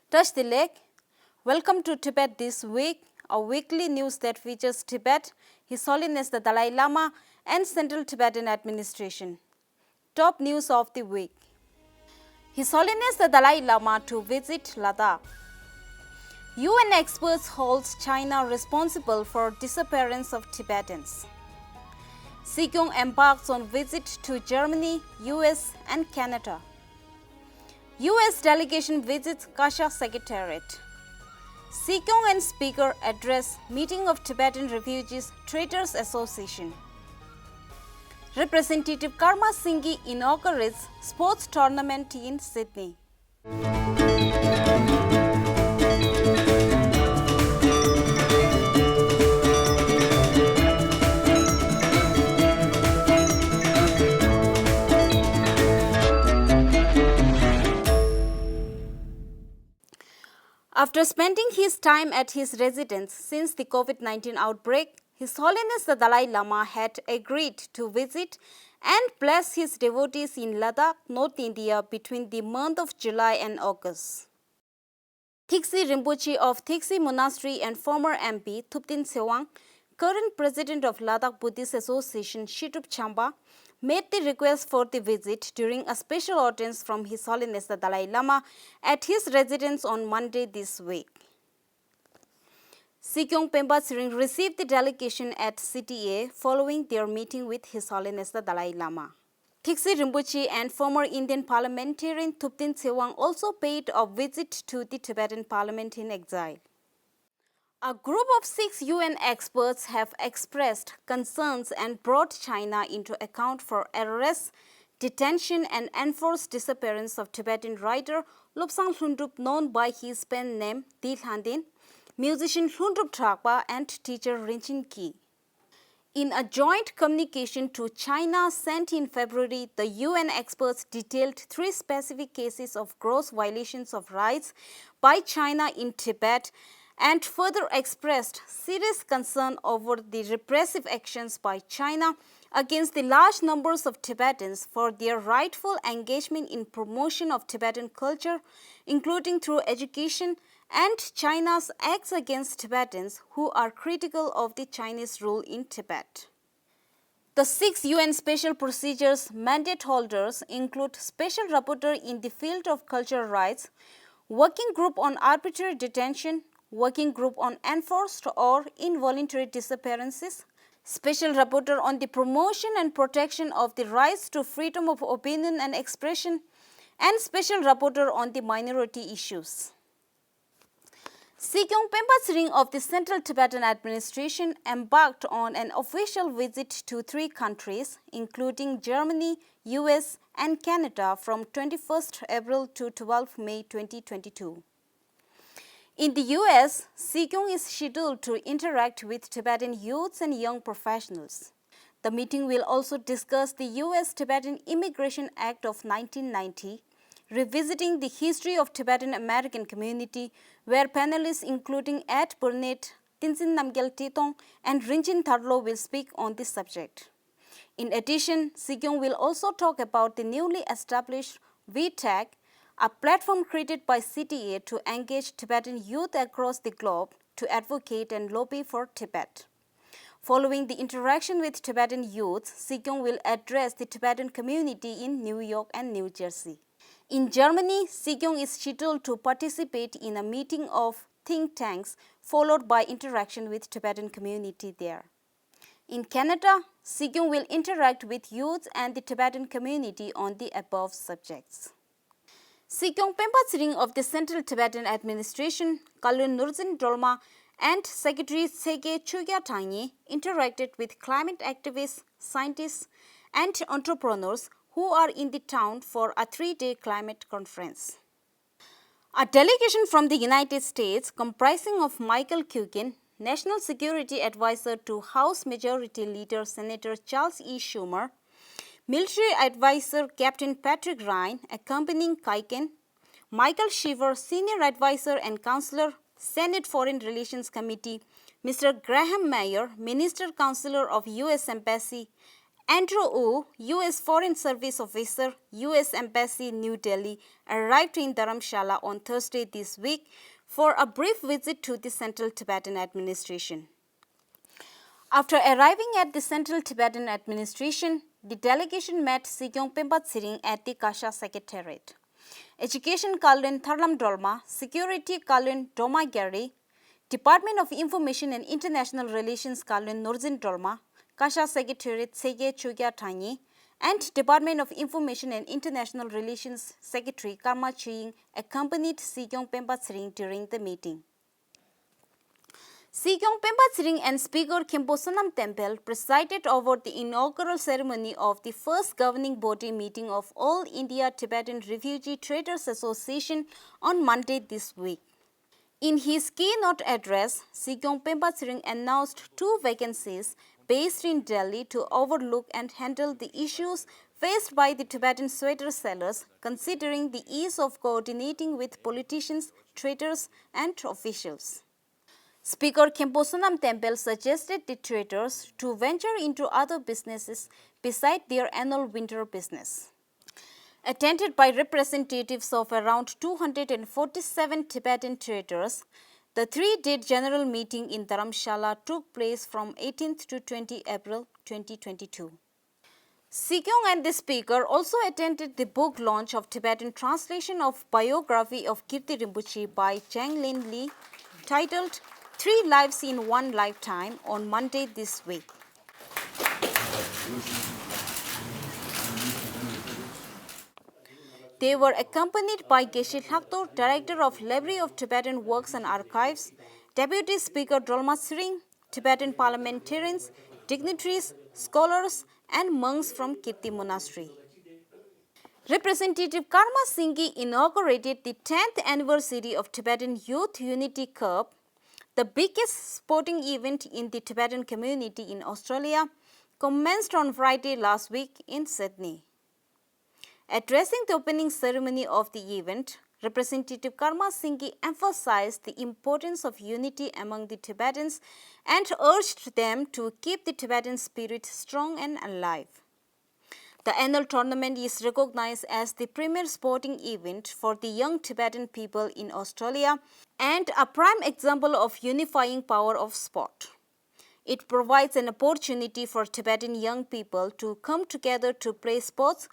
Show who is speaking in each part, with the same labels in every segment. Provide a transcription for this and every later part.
Speaker 1: Touch the leg. Welcome to Tibet This Week, a weekly news that features Tibet, His Holiness the Dalai Lama and Central Tibetan Administration. Top news of the week. His Holiness the Dalai Lama to visit Ladakh. UN experts holds China responsible for disappearance of Tibetans. Sikyong embarks on visit to Germany, US and Canada. US delegation visits Kashag Secretariat. Sikyong and Speaker address meeting of Tibetan Refugees Traders Association. Representative Karma Singey inaugurates sports tournament in Sydney. After spending his time at his residence since the COVID-19 outbreak, His Holiness the Dalai Lama had agreed to visit and bless his devotees in Ladakh, North India between the month of July and August. Thikse Rinpoche of Thikse Monastery and former MP Thupten Sewang, current president of Ladakh Buddhist Association Shitup Chamba, made the request for the visit during a special audience from His Holiness the Dalai Lama at his residence on Monday this week. Sikyong Pemba Tsering received the delegation at CTA following their meeting with His Holiness the Dalai Lama. Thikse Rinpoche and former Indian parliamentarian Thupten Sewang also paid a visit to the Tibetan parliament in exile. A group of 6 UN experts have expressed concerns and brought China into account for arrest, detention and enforced disappearance of Tibetan writer Lobsang Hlundup, known by his pen name Dil Handin, musician Hlundup Thrakpa and teacher Rinchen Ki. In a joint communication to China sent in February, the UN experts detailed 3 specific cases of gross violations of rights by China in Tibet and further expressed serious concern over the repressive actions by China against the large numbers of Tibetans for their rightful engagement in promotion of Tibetan culture, including through education, and China's acts against Tibetans who are critical of the Chinese rule in Tibet. The 6 UN Special Procedures mandate holders include Special Rapporteur in the field of cultural rights, Working Group on Arbitrary Detention, Working Group on Enforced or Involuntary Disappearances, Special Rapporteur on the Promotion and Protection of the Rights to Freedom of Opinion and Expression, and Special Rapporteur on the Minority Issues. Sikyong Pemba Tsering of the Central Tibetan Administration embarked on an official visit to 3 countries, including Germany, US, and Canada from 21st April to 12 May 2022. In the US, Sikyong is scheduled to interact with Tibetan youths and young professionals. The meeting will also discuss the US Tibetan Immigration Act of 1990, revisiting the history of Tibetan American community, where panelists including Ed Burnett, Tenzin Namgyal Titong, and Rinchen Tharlo will speak on this subject. In addition, Sikyong will also talk about the newly established VTAG, a platform created by CTA to engage Tibetan youth across the globe to advocate and lobby for Tibet. Following the interaction with Tibetan youth, Sikyong will address the Tibetan community in New York and New Jersey. In Germany, Sikyong is scheduled to participate in a meeting of think tanks, followed by interaction with Tibetan community there. In Canada, Sikyong will interact with youth and the Tibetan community on the above subjects. Sikyong Pemba Tsering of the Central Tibetan Administration, Kalun Nurzin Dolma, and Secretary Sege Chugya Tangi interacted with climate activists, scientists, and entrepreneurs who are in the town for a 3-day climate conference. A delegation from the United States comprising of Michael Kukin, National Security Advisor to House Majority Leader Senator Charles E. Schumer, Military Advisor Captain Patrick Ryan accompanying Kaiken, Michael Shiver, Senior Advisor and Counselor, Senate Foreign Relations Committee, Mr. Graham Mayer, Minister Counselor of U.S. Embassy, Andrew Wu, U.S. Foreign Service Officer, U.S. Embassy, New Delhi, arrived in Dharamshala on Thursday this week for a brief visit to the Central Tibetan Administration. After arriving at the Central Tibetan Administration, the delegation met Sikyong at the Kashag Secretariat. Education Kalun Tharlam Dolma, Security Kalun Doma Gary, Department of Information and International Relations Kalun Norzin Dolma, Kashag Secretariat Sege Chugya Tanyi, and Department of Information and International Relations Secretary Karma Ching accompanied Sikyong during the meeting. Sikyong and Speaker Khenpo Sonam Temple presided over the inaugural ceremony of the first governing body meeting of All India Tibetan Refugee Traders Association on Monday this week. In his keynote address, Sikyong announced 2 vacancies based in Delhi to overlook and handle the issues faced by the Tibetan sweater sellers, considering the ease of coordinating with politicians, traders, and officials. Speaker Khenpo Sonam Temple suggested the traders to venture into other businesses beside their annual winter business. Attended by representatives of around 247 Tibetan traders, the 3-day general meeting in Dharamshala took place from 18th to 20 April 2022. Sikyong and the speaker also attended the book launch of Tibetan translation of biography of Kirti Rinpoche by Chang Lin Lee, titled 3 Lives in One Lifetime, on Monday this week. They were accompanied by Geshe Laktor, Director of Library of Tibetan Works and Archives, Deputy Speaker Dolma Sring, Tibetan parliamentarians, dignitaries, scholars, and monks from Kirti Monastery. Representative Karma Singey inaugurated the 10th anniversary of Tibetan Youth Unity Cup, the biggest sporting event in the Tibetan community in Australia, commenced on Friday last week in Sydney. Addressing the opening ceremony of the event, Representative Karma Singey emphasized the importance of unity among the Tibetans and urged them to keep the Tibetan spirit strong and alive. The annual tournament is recognized as the premier sporting event for the young Tibetan people in Australia and a prime example of unifying power of sport. It provides an opportunity for Tibetan young people to come together to play sports,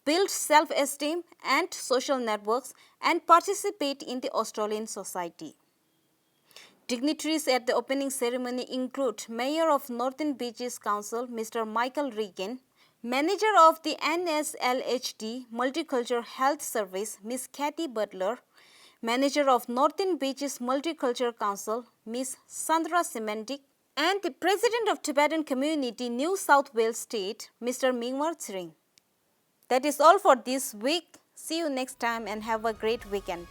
Speaker 1: build self-esteem and social networks, and participate in the Australian society. Dignitaries at the opening ceremony include Mayor of Northern Beaches Council, Mr. Michael Regan, Manager of the NSLHD Multicultural Health Service, Ms. Kathy Butler, Manager of Northern Beaches Multicultural Council, Ms. Sandra Semendik, and the President of Tibetan Community New South Wales State, Mr. Mingwar Tsering. That is all for this week. See you next time and have a great weekend.